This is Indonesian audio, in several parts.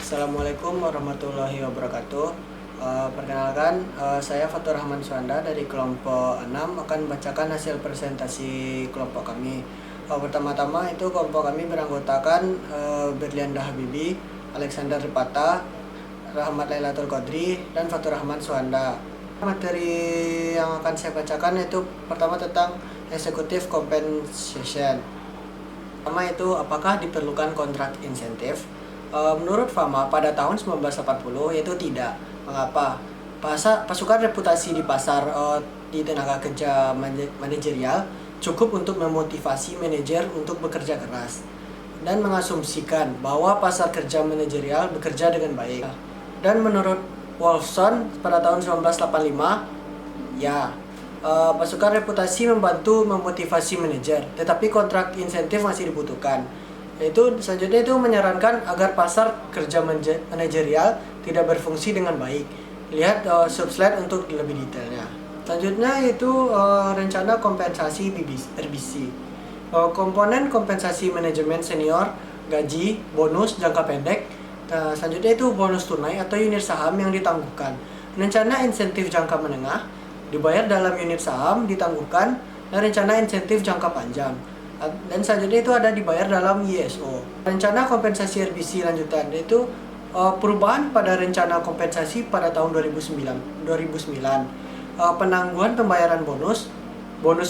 Assalamualaikum warahmatullahi wabarakatuh. Perkenalkan, saya Fatur Rahman Suanda dari kelompok 6 akan membacakan hasil presentasi kelompok kami. Pertama-tama itu kelompok kami beranggotakan Berlianda Habibi, Alexander Ripata, Rahmat Lailatul Qadri, dan Fatur Rahman Suanda. Materi yang akan saya bacakan itu pertama tentang executive compensation. Pertama itu, apakah diperlukan kontrak insentif? Menurut Fama pada tahun 1980 itu tidak. Mengapa? Pasukan reputasi di pasar di tenaga kerja manajerial cukup untuk memotivasi manajer untuk bekerja keras dan mengasumsikan bahwa pasar kerja manajerial bekerja dengan baik. Dan menurut Wolfson pada tahun 1985, ya, pasukan reputasi membantu memotivasi manajer, tetapi kontrak insentif masih dibutuhkan. Selanjutnya itu menyarankan agar pasar kerja manajerial tidak berfungsi dengan baik. Lihat subslide untuk lebih detailnya. Selanjutnya itu rencana kompensasi RBC. Komponen kompensasi manajemen senior, gaji, bonus jangka pendek. Selanjutnya itu bonus tunai atau unit saham yang ditangguhkan. Rencana insentif jangka menengah dibayar dalam unit saham ditangguhkan, dan rencana insentif jangka panjang. Dan selanjutnya itu ada dibayar dalam YSO. Rencana kompensasi RBC lanjutan itu perubahan pada rencana kompensasi pada tahun 2009. Penangguhan pembayaran bonus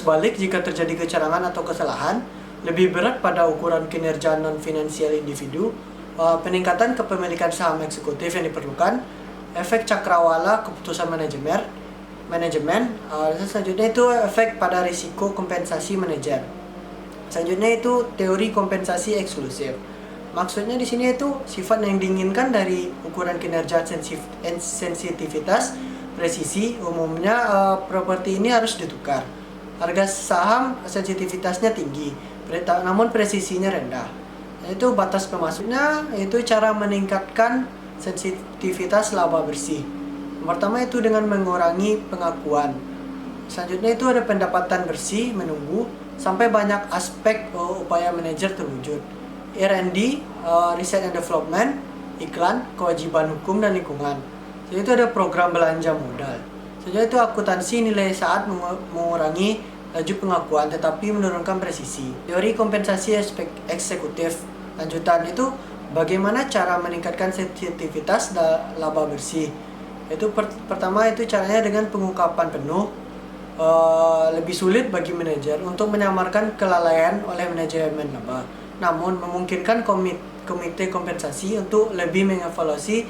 balik jika terjadi kecurangan atau kesalahan, lebih berat pada ukuran kinerja non-finansial individu, peningkatan kepemilikan saham eksekutif yang diperlukan, efek cakrawala keputusan manajemen. Selanjutnya itu efek pada risiko kompensasi manajer. Selanjutnya itu teori kompensasi eksklusif. Maksudnya di sini itu sifat yang diinginkan dari ukuran kinerja sensitivitas presisi. Umumnya properti ini harus ditukar. Harga saham sensitivitasnya tinggi, namun presisinya rendah. Itu batas pemasuknya, itu cara meningkatkan sensitivitas laba bersih. Pertama itu dengan mengurangi pengakuan. Selanjutnya itu ada pendapatan bersih menunggu sampai banyak aspek upaya manajer terwujud. R&D, Research and Development, iklan, kewajiban hukum dan lingkungan. Jadi itu ada program belanja modal. Selanjutnya itu akuntansi nilai saat mengurangi laju pengakuan tetapi menurunkan presisi. Teori kompensasi eksekutif lanjutan itu bagaimana cara meningkatkan sensitivitas laba bersih. Itu pertama itu caranya dengan pengungkapan penuh. Lebih sulit bagi manajer untuk menyamarkan kelalaian oleh manajemen laba, namun memungkinkan komite kompensasi untuk lebih mengevaluasi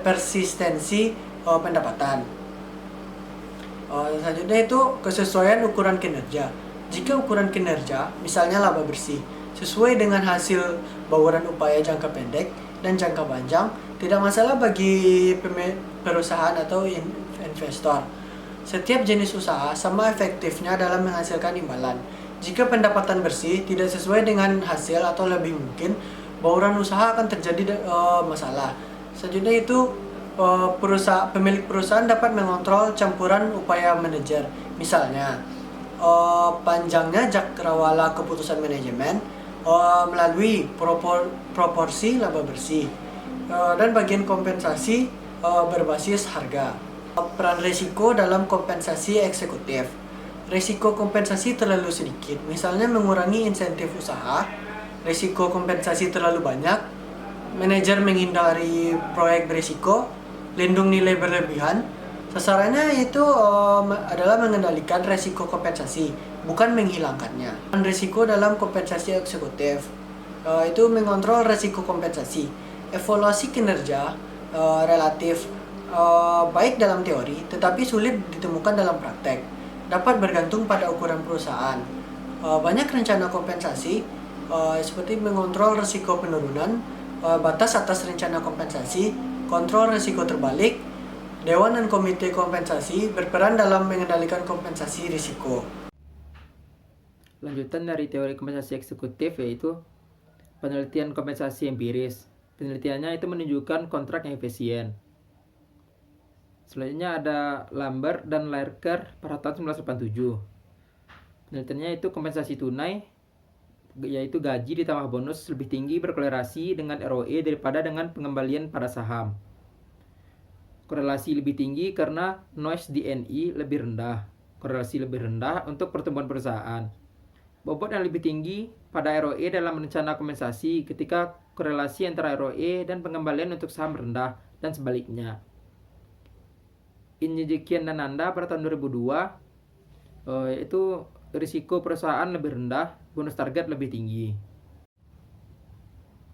persistensi pendapatan. Selanjutnya itu kesesuaian ukuran kinerja. Jika ukuran kinerja, misalnya laba bersih, sesuai dengan hasil bauran upaya jangka pendek dan jangka panjang, tidak masalah bagi perusahaan atau investor. Setiap jenis usaha sama efektifnya dalam menghasilkan imbalan. Jika pendapatan bersih tidak sesuai dengan hasil atau lebih mungkin, bauran usaha akan terjadi masalah. Selanjutnya itu pemilik perusahaan dapat mengontrol campuran upaya manajer. Misalnya, panjangnya cakrawala keputusan manajemen melalui proporsi laba bersih dan bagian kompensasi berbasis harga. Peran risiko dalam kompensasi eksekutif. Risiko kompensasi terlalu sedikit, misalnya mengurangi insentif usaha. Risiko kompensasi terlalu banyak, manajer menghindari proyek berisiko. Lindung nilai berlebihan. Sasarannya itu adalah mengendalikan risiko kompensasi, bukan menghilangkannya. Risiko dalam kompensasi eksekutif itu mengontrol risiko kompensasi. Evaluasi kinerja relatif baik dalam teori, tetapi sulit ditemukan dalam praktek. Dapat bergantung pada ukuran perusahaan. Banyak rencana kompensasi seperti mengontrol risiko penurunan, batas atas rencana kompensasi, kontrol risiko terbalik. Dewan dan komite kompensasi berperan dalam mengendalikan kompensasi risiko. Lanjutan dari teori kompensasi eksekutif yaitu penelitian kompensasi empiris. Penelitiannya itu menunjukkan kontrak yang efisien. Selanjutnya ada Lambert dan Lerker pada tahun 1987. Penelitiannya itu kompensasi tunai yaitu gaji ditambah bonus lebih tinggi berkorelasi dengan ROE daripada dengan pengembalian pada saham. Korelasi lebih tinggi karena noise di NI lebih rendah. Korelasi lebih rendah untuk pertumbuhan perusahaan. Bobot yang lebih tinggi pada ROE dalam rencana kompensasi ketika korelasi antara ROE dan pengembalian untuk saham rendah dan sebaliknya. Injekian dan Nanda pada tahun 2002 yaitu risiko perusahaan lebih rendah, bonus target lebih tinggi.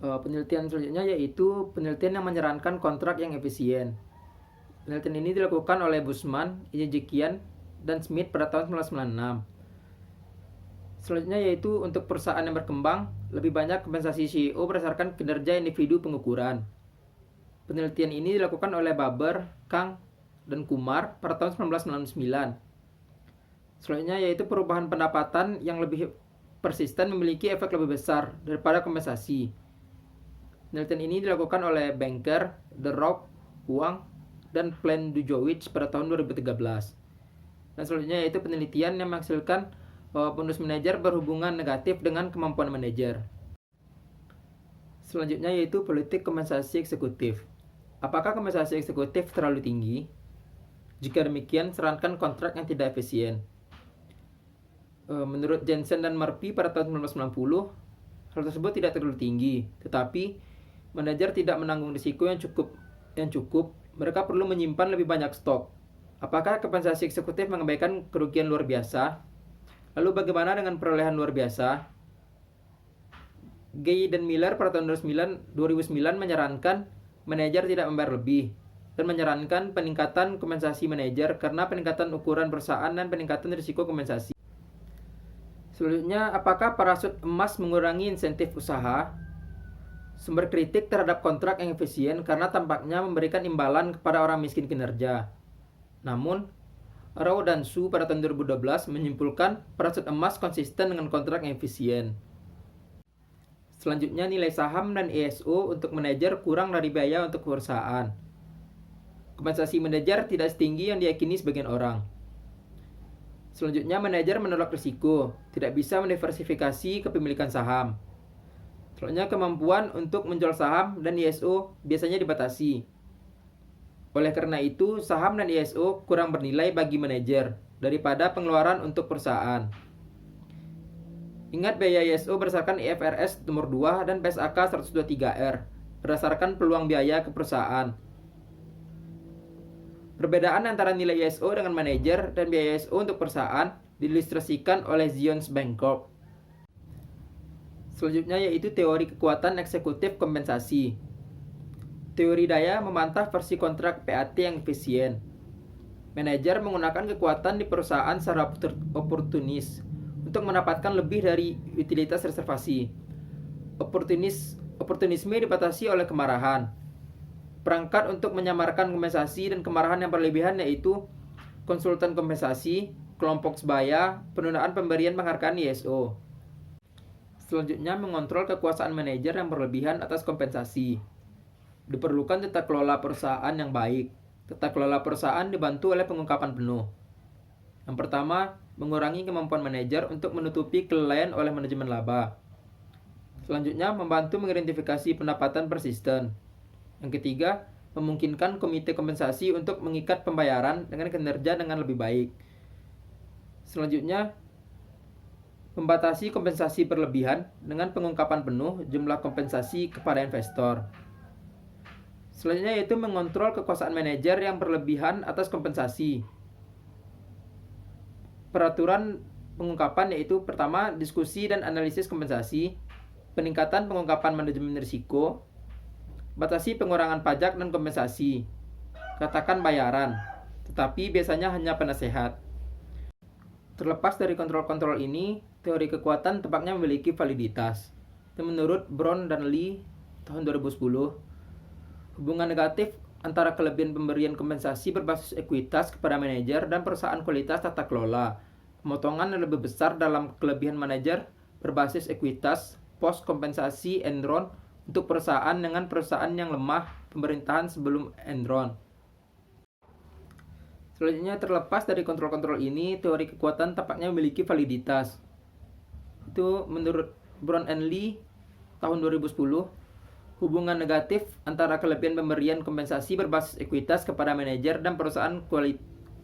Penelitian selanjutnya yaitu penelitian yang menyarankan kontrak yang efisien. Penelitian ini dilakukan oleh Busman, Injekian, dan Smith pada tahun 1996. Selanjutnya yaitu untuk perusahaan yang berkembang, lebih banyak kompensasi CEO berdasarkan kinerja individu pengukuran. Penelitian ini dilakukan oleh Baber, Kang, dan Kumar pada tahun 1999. Selanjutnya yaitu perubahan pendapatan yang lebih persisten memiliki efek lebih besar daripada kompensasi. Penelitian ini dilakukan oleh Banker, The Rock, Huang, dan Plendujovic pada tahun 2013. Dan selanjutnya yaitu penelitian yang menghasilkan bahwa bonus manajer berhubungan negatif dengan kemampuan manajer. Selanjutnya yaitu politik kompensasi eksekutif. Apakah kompensasi eksekutif terlalu tinggi? Jika demikian, sarankan kontrak yang tidak efisien. Menurut Jensen dan Murphy pada tahun 1990, hal tersebut tidak terlalu tinggi, tetapi manajer tidak menanggung risiko yang cukup. Mereka perlu menyimpan lebih banyak stok. Apakah kompensasi eksekutif mengabaikan kerugian luar biasa? Lalu bagaimana dengan perolehan luar biasa? Gay dan Miller pada tahun 2009 menyarankan manajer tidak membayar lebih dan menyarankan peningkatan kompensasi manajer karena peningkatan ukuran perusahaan dan peningkatan risiko kompensasi. Selanjutnya, apakah parasut emas mengurangi insentif usaha? Sumber kritik terhadap kontrak yang efisien karena tampaknya memberikan imbalan kepada orang miskin kinerja. Namun, Rao dan Su pada tahun 2012 menyimpulkan parasut emas konsisten dengan kontrak yang efisien. Selanjutnya, nilai saham dan ESO untuk manajer kurang dari biaya untuk perusahaan. Kompensasi manajer tidak setinggi yang diyakini sebagian orang. Selanjutnya, manajer menolak risiko, tidak bisa mendiversifikasi kepemilikan saham. Selanjutnya, kemampuan untuk menjual saham dan ISO biasanya dibatasi. Oleh karena itu, saham dan ISO kurang bernilai bagi manajer daripada pengeluaran untuk perusahaan. Ingat biaya ISO berdasarkan IFRS nomor 2 dan PSAK 123R berdasarkan peluang biaya ke perusahaan. Perbedaan antara nilai ISO dengan manajer dan biaya ISO untuk perusahaan diilustrasikan oleh Zions Bancorp. Selanjutnya yaitu teori kekuatan eksekutif kompensasi. Teori daya memantah versi kontrak PAT yang efisien. Manajer menggunakan kekuatan di perusahaan secara oportunis untuk mendapatkan lebih dari utilitas reservasi. Oportunisme dibatasi oleh kemarahan. Perangkat untuk menyamarkan kompensasi dan kemarahan yang berlebihan yaitu konsultan kompensasi, kelompok sebaya, penundaan pemberian penghargaan ISO. Selanjutnya, mengontrol kekuasaan manajer yang berlebihan atas kompensasi. Diperlukan tata kelola perusahaan yang baik. Tata kelola perusahaan dibantu oleh pengungkapan penuh. Yang pertama, mengurangi kemampuan manajer untuk menutupi kelalaian oleh manajemen laba. Selanjutnya, membantu mengidentifikasi pendapatan persisten. Yang ketiga, memungkinkan komite kompensasi untuk mengikat pembayaran dengan kinerja dengan lebih baik. Selanjutnya, membatasi kompensasi berlebihan dengan pengungkapan penuh jumlah kompensasi kepada investor. Selanjutnya yaitu mengontrol kekuasaan manajer yang berlebihan atas kompensasi. Peraturan pengungkapan yaitu pertama, diskusi dan analisis kompensasi, peningkatan pengungkapan manajemen risiko, batasi pengurangan pajak dan kompensasi, katakan bayaran, tetapi biasanya hanya penasehat. Terlepas dari kontrol-kontrol ini, teori kekuatan tampaknya memiliki validitas. Dan menurut Brown dan Lee tahun 2010, hubungan negatif antara kelebihan pemberian kompensasi berbasis ekuitas kepada manajer dan perusahaan kualitas tata kelola. Pemotongan yang lebih besar dalam kelebihan manajer berbasis ekuitas post kompensasi Enron untuk perusahaan dengan perusahaan yang lemah pemerintahan sebelum Enron. Selanjutnya, terlepas dari kontrol-kontrol ini, teori kekuatan tampaknya memiliki validitas. Itu menurut Brown and Lee tahun 2010, hubungan negatif antara kelebihan pemberian kompensasi berbasis ekuitas kepada manajer dan perusahaan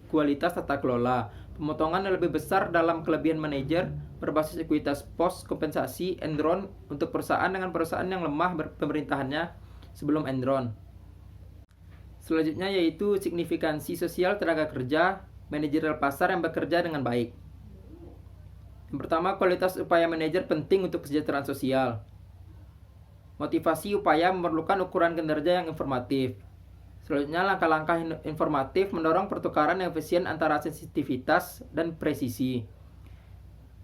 kualitas tata kelola. Pemotongan yang lebih besar dalam kelebihan manajer berbasis ekuitas post kompensasi Enron untuk perusahaan dengan perusahaan yang lemah pemerintahannya sebelum Enron. Selanjutnya yaitu signifikansi sosial tenaga kerja, manajerial pasar yang bekerja dengan baik. Yang pertama, kualitas upaya manajer penting untuk kesejahteraan sosial. Motivasi upaya memerlukan ukuran kinerja yang informatif. Selanjutnya, langkah-langkah informatif mendorong pertukaran yang efisien antara sensitivitas dan presisi.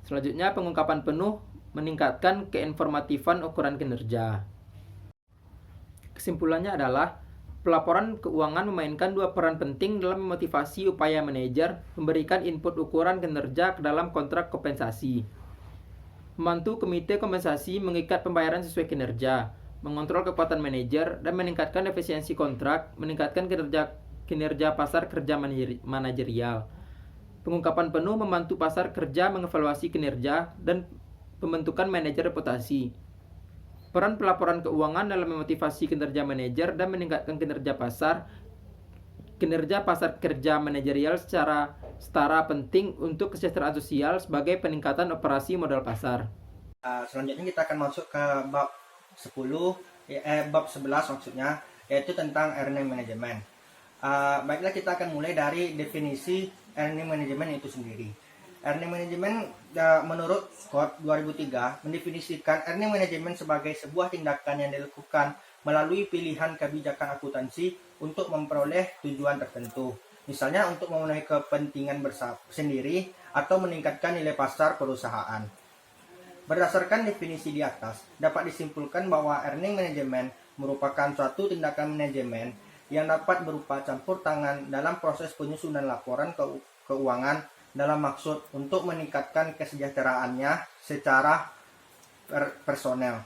Selanjutnya, pengungkapan penuh meningkatkan keinformatifan ukuran kinerja. Kesimpulannya adalah pelaporan keuangan memainkan dua peran penting dalam memotivasi upaya manajer, memberikan input ukuran kinerja ke dalam kontrak kompensasi, membantu komite kompensasi mengikat pembayaran sesuai kinerja, mengontrol kekuatan manajer, dan meningkatkan efisiensi kontrak, meningkatkan kinerja pasar kerja manajerial. Pengungkapan penuh membantu pasar kerja mengevaluasi kinerja dan pembentukan manajer reputasi. Peran pelaporan keuangan dalam memotivasi kinerja manajer dan meningkatkan kinerja pasar kerja manajerial secara setara penting untuk kesejahteraan sosial sebagai peningkatan operasi modal pasar. Selanjutnya kita akan masuk ke bab 11 maksudnya, yaitu tentang earning management. Baiklah, kita akan mulai dari definisi earning management itu sendiri. Earning management menurut Scott 2003 mendefinisikan earning management sebagai sebuah tindakan yang dilakukan melalui pilihan kebijakan akuntansi untuk memperoleh tujuan tertentu. Misalnya untuk memenuhi kepentingan sendiri atau meningkatkan nilai pasar perusahaan. Berdasarkan definisi di atas, dapat disimpulkan bahwa earning management merupakan suatu tindakan manajemen yang dapat berupa campur tangan dalam proses penyusunan laporan keuangan dalam maksud untuk meningkatkan kesejahteraannya secara personel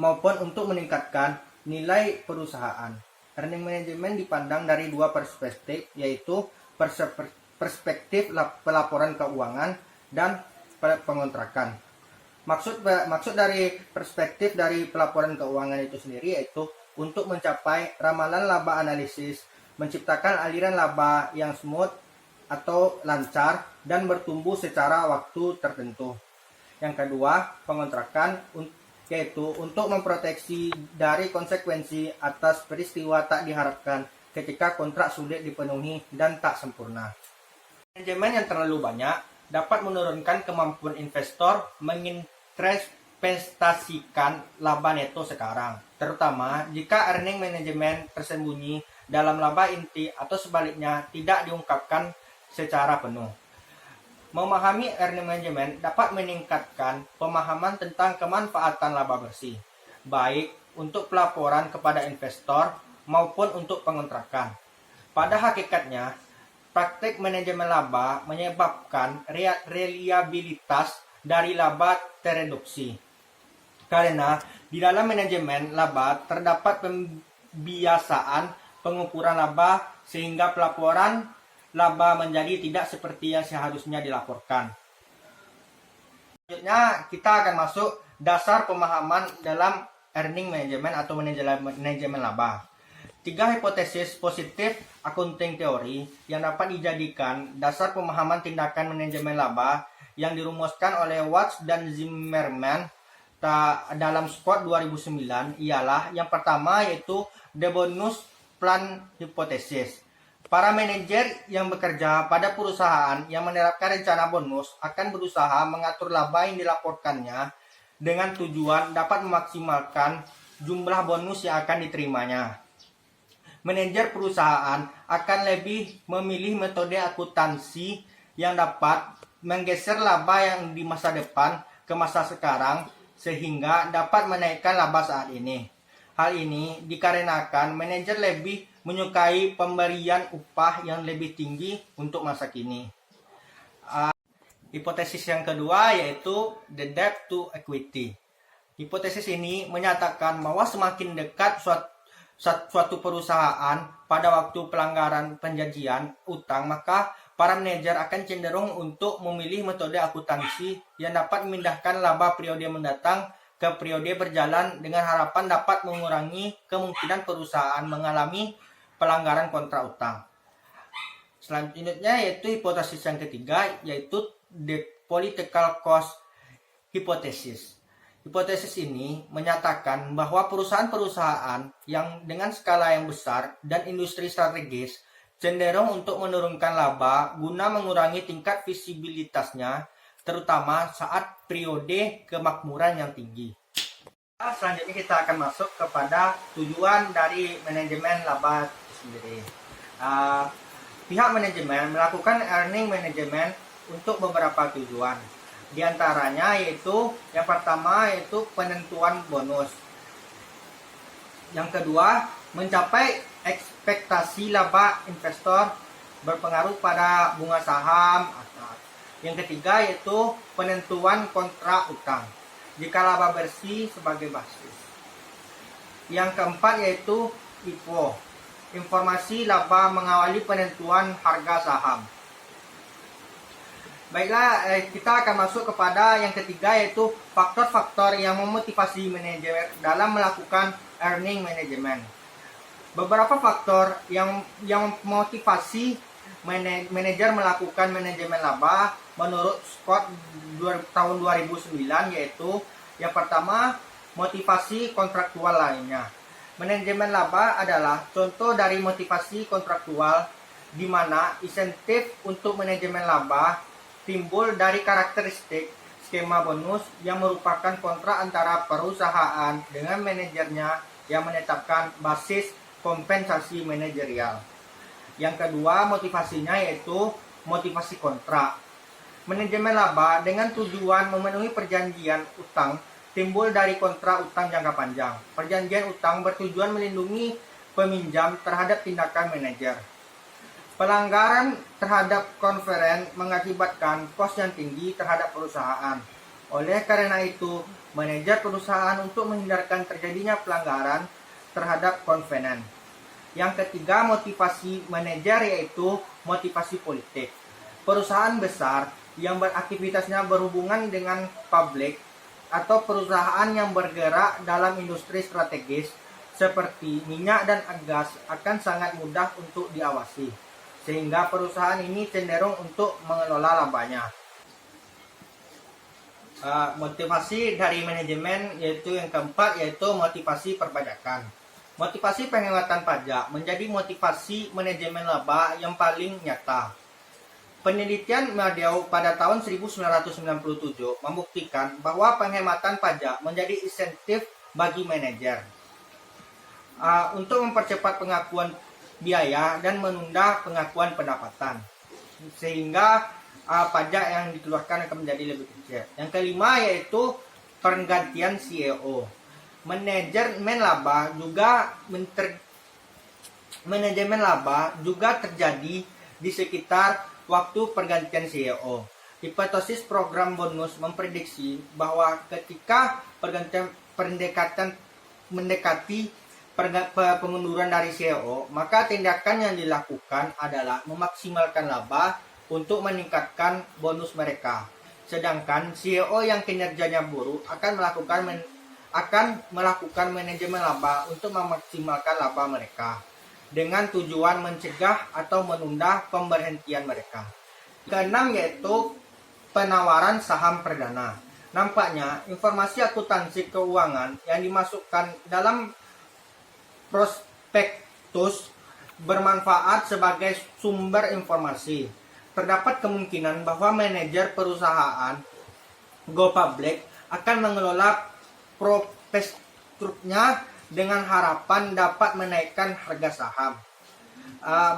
maupun untuk meningkatkan nilai perusahaan. Earning management dipandang dari dua perspektif, yaitu perspektif pelaporan keuangan dan pengontrakan. Maksud dari perspektif dari pelaporan keuangan itu sendiri yaitu untuk mencapai ramalan laba analisis, menciptakan aliran laba yang smooth atau lancar dan bertumbuh secara waktu tertentu. Yang kedua, pengontrakan yaitu untuk memproteksi dari konsekuensi atas peristiwa tak diharapkan ketika kontrak sulit dipenuhi dan tak sempurna. Manajemen yang terlalu banyak dapat menurunkan kemampuan investor menginvestasikan laba neto sekarang, terutama jika earning management tersembunyi dalam laba inti atau sebaliknya tidak diungkapkan secara penuh. Memahami earning management dapat meningkatkan pemahaman tentang kemanfaatan laba bersih, baik untuk pelaporan kepada investor maupun untuk pengontrakan. Pada hakikatnya, praktik manajemen laba menyebabkan reliabilitas dari laba tereduksi. Karena di dalam manajemen laba terdapat pembiasaan pengukuran laba sehingga pelaporan laba menjadi tidak seperti yang seharusnya dilaporkan. Selanjutnya kita akan masuk dasar pemahaman dalam earning management atau manajemen laba. 3 hipotesis positif accounting teori yang dapat dijadikan dasar pemahaman tindakan manajemen laba yang dirumuskan oleh Watts dan Zimmerman dalam Scott 2009 ialah yang pertama yaitu the bonus plan hypothesis. Para manajer yang bekerja pada perusahaan yang menerapkan rencana bonus akan berusaha mengatur laba yang dilaporkannya dengan tujuan dapat memaksimalkan jumlah bonus yang akan diterimanya. Manajer perusahaan akan lebih memilih metode akuntansi yang dapat menggeser laba yang di masa depan ke masa sekarang sehingga dapat menaikkan laba saat ini. Hal ini dikarenakan manajer lebih menyukai pemberian upah yang lebih tinggi untuk masa kini. Hipotesis yang kedua yaitu the debt to equity. Hipotesis ini menyatakan bahwa semakin dekat suatu perusahaan pada waktu pelanggaran penjanjian utang, maka para manajer akan cenderung untuk memilih metode akuntansi yang dapat memindahkan laba periode mendatang ke periode berjalan dengan harapan dapat mengurangi kemungkinan perusahaan mengalami pelanggaran kontrak utang. Selanjutnya yaitu hipotesis yang ketiga, yaitu the political cost hypothesis. Hipotesis ini menyatakan bahwa perusahaan-perusahaan yang dengan skala yang besar dan industri strategis cenderung untuk menurunkan laba guna mengurangi tingkat visibilitasnya, terutama saat periode kemakmuran yang tinggi. Selanjutnya kita akan masuk kepada tujuan dari manajemen laba sendiri. Pihak manajemen melakukan earning management untuk beberapa tujuan. Di antaranya yaitu yang pertama yaitu penentuan bonus. Yang kedua, mencapai ekspektasi laba investor berpengaruh pada bunga saham. Yang ketiga yaitu penentuan kontrak utang jika laba bersih sebagai basis. Yang keempat yaitu IPO, informasi laba mengawali penentuan harga saham. Baiklah, kita akan masuk kepada yang ketiga yaitu faktor-faktor yang memotivasi manajer dalam melakukan earning management. Beberapa faktor yang memotivasi manajer melakukan manajemen laba menurut Scott tahun 2009 yaitu yang pertama, motivasi kontraktual lainnya. Manajemen laba adalah contoh dari motivasi kontraktual di mana insentif untuk manajemen laba timbul dari karakteristik skema bonus yang merupakan kontrak antara perusahaan dengan manajernya yang menetapkan basis kompensasi manajerial. Yang kedua, motivasinya yaitu motivasi kontrak. Manajemen laba dengan tujuan memenuhi perjanjian utang timbul dari kontrak utang jangka panjang. Perjanjian utang bertujuan melindungi peminjam terhadap tindakan manajer. Pelanggaran terhadap konveren mengakibatkan kos yang tinggi terhadap perusahaan. Oleh karena itu, manajer perusahaan untuk menghindarkan terjadinya pelanggaran terhadap konvenen. Yang ketiga, motivasi manajer yaitu motivasi politik. Perusahaan besar yang beraktivitasnya berhubungan dengan publik atau perusahaan yang bergerak dalam industri strategis seperti minyak dan gas akan sangat mudah untuk diawasi, sehingga perusahaan ini cenderung untuk mengelola labanya. Motivasi dari manajemen yaitu yang keempat yaitu motivasi perpajakan. Motivasi penghematan pajak menjadi motivasi manajemen laba yang paling nyata. Penelitian Madeo pada tahun 1997 membuktikan bahwa penghematan pajak menjadi insentif bagi manajer untuk mempercepat pengakuan biaya dan menunda pengakuan pendapatan, sehingga pajak yang dikeluarkan akan menjadi lebih kecil. Yang kelima yaitu pergantian CEO. Manajemen laba juga terjadi di sekitar waktu pergantian CEO. Hipotesis program bonus memprediksi bahwa ketika mendekati pengunduran dari CEO, maka tindakan yang dilakukan adalah memaksimalkan laba untuk meningkatkan bonus mereka. Sedangkan CEO yang kinerjanya buruk akan melakukan manajemen laba untuk memaksimalkan laba mereka dengan tujuan mencegah atau menunda pemberhentian mereka. Keenam yaitu penawaran saham perdana. Nampaknya informasi akuntansi keuangan yang dimasukkan dalam prospektus bermanfaat sebagai sumber informasi. Terdapat kemungkinan bahwa manajer perusahaan go public akan mengelola prospektusnya dengan harapan dapat menaikkan harga saham.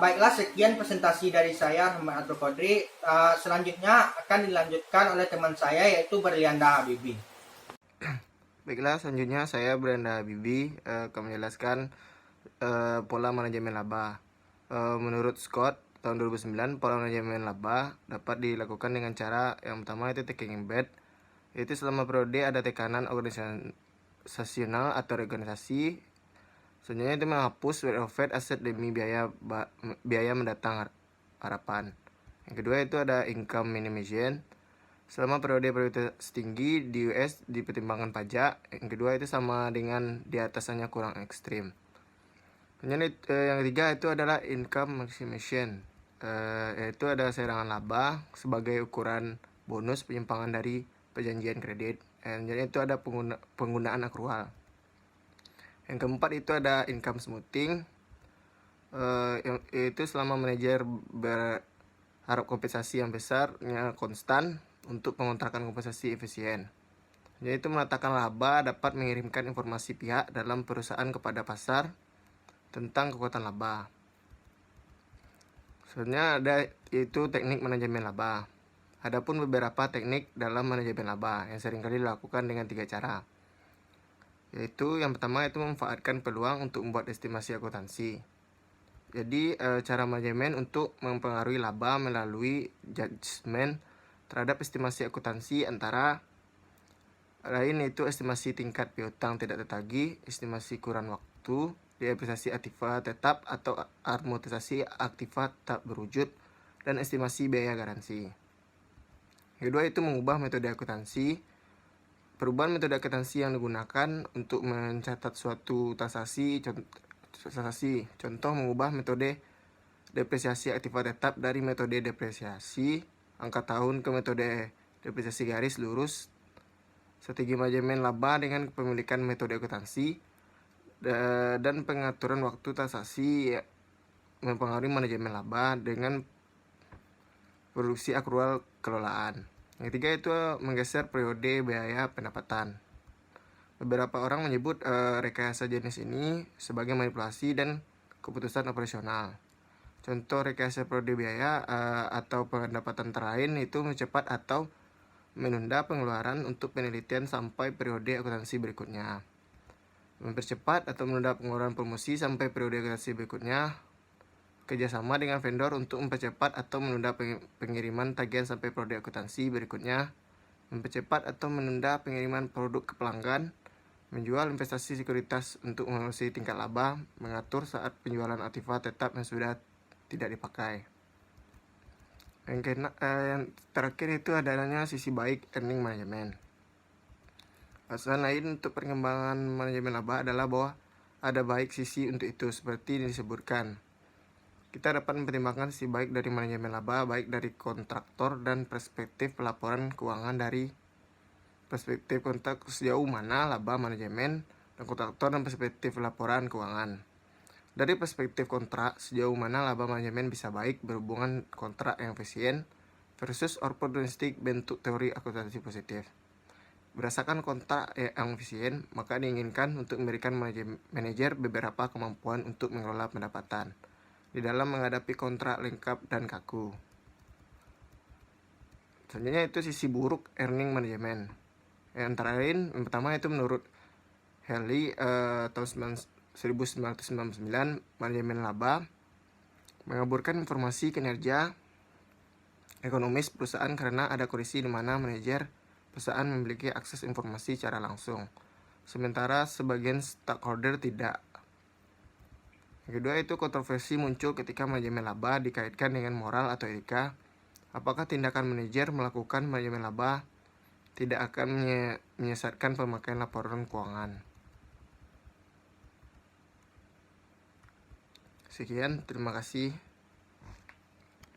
Baiklah, sekian presentasi dari saya, Muhammad Abdul Qadri. Selanjutnya akan dilanjutkan oleh teman saya yaitu Berlianda Habibi. Baiklah, selanjutnya saya Berlianda Habibi akan menjelaskan pola manajemen laba. Menurut Scott tahun 2009, pola manajemen laba dapat dilakukan dengan cara yang pertama itu taking embed, yaitu selama periode ada tekanan organisasional atau organisasi. Selanjutnya itu menghapus overhead aset demi biaya mendatang harapan. Yang kedua itu ada income minimization. Selama periode prioritas tinggi di US dipertimbangkan pajak. Yang kedua itu sama dengan di atasannya kurang ekstrim. Kemudian yang ketiga itu adalah income maximization, yaitu ada serangan laba sebagai ukuran bonus penyimpangan dari perjanjian kredit. Jadi itu ada penggunaan akrual. Yang keempat itu ada income smoothing, yaitu selama manajer berharap kompensasi yang besarnya konstan untuk pengontrakan kompensasi efisien. Jadi itu meletakkan laba dapat mengirimkan informasi pihak dalam perusahaan kepada pasar tentang kekuatan laba. Sebenarnya ada itu teknik manajemen laba. Adapun beberapa teknik dalam manajemen laba yang seringkali dilakukan dengan 3 cara. Yaitu yang pertama itu memanfaatkan peluang untuk membuat estimasi akuntansi. Jadi cara manajemen untuk mempengaruhi laba melalui judgement terhadap estimasi akuntansi antara lain yaitu estimasi tingkat piutang tidak tertagih, estimasi kurang waktu, depresiasi aktiva tetap atau amortisasi aktiva tak berwujud, dan estimasi biaya garansi. Kedua itu mengubah metode akuntansi. Perubahan metode akuntansi yang digunakan untuk mencatat suatu transaksi, contoh mengubah metode depresiasi aktiva tetap dari metode depresiasi angka tahun ke metode depresiasi garis lurus. Strategi manajemen laba dengan kepemilikan metode akuntansi dan pengaturan waktu transaksi mempengaruhi manajemen laba dengan produksi akrual kelolaan. Yang ketiga itu menggeser periode biaya pendapatan. Beberapa orang menyebut rekayasa jenis ini sebagai manipulasi dan keputusan operasional. Contoh rekayasa periode biaya atau pendapatan terakhir itu mencepat atau menunda pengeluaran untuk penelitian sampai periode akuntansi berikutnya. Mempercepat atau menunda pengeluaran promosi sampai periode akuntansi berikutnya. Kerjasama dengan vendor untuk mempercepat atau menunda pengiriman tagihan sampai periode akuntansi berikutnya. Mempercepat atau menunda pengiriman produk ke pelanggan. Menjual investasi sekuritas untuk mengurangi tingkat laba. Mengatur saat penjualan aktiva tetap yang sudah tidak dipakai. Yang terakhir itu adanya sisi baik earning management. Alasan lain untuk perkembangan manajemen laba adalah bahwa ada baik sisi untuk itu seperti disebutkan. Kita dapat mempertimbangkan sisi baik dari manajemen laba baik dari kontraktor dan perspektif pelaporan keuangan. Dari perspektif kontrak sejauh mana laba manajemen dan kontraktor dan perspektif laporan keuangan. Dari perspektif kontrak, sejauh mana laba manajemen bisa baik berhubungan kontrak yang efisien versus opportunistik bentuk teori akuntansi positif. Berdasarkan kontrak yang efisien, maka diinginkan untuk memberikan manajer beberapa kemampuan untuk mengelola pendapatan di dalam menghadapi kontrak lengkap dan kaku. Selanjutnya itu sisi buruk earning management. Yang antara lain, yang pertama itu menurut Haley tahun 1999, manajemen laba mengaburkan informasi kinerja ekonomis perusahaan karena ada kondisi di mana manajer perusahaan memiliki akses informasi secara langsung, sementara sebagian stakeholder tidak. Yang kedua itu kontroversi muncul ketika manajemen laba dikaitkan dengan moral atau etika. Apakah tindakan manajer melakukan manajemen laba tidak akan menyesatkan pemakaian laporan keuangan? Sekian, terima kasih.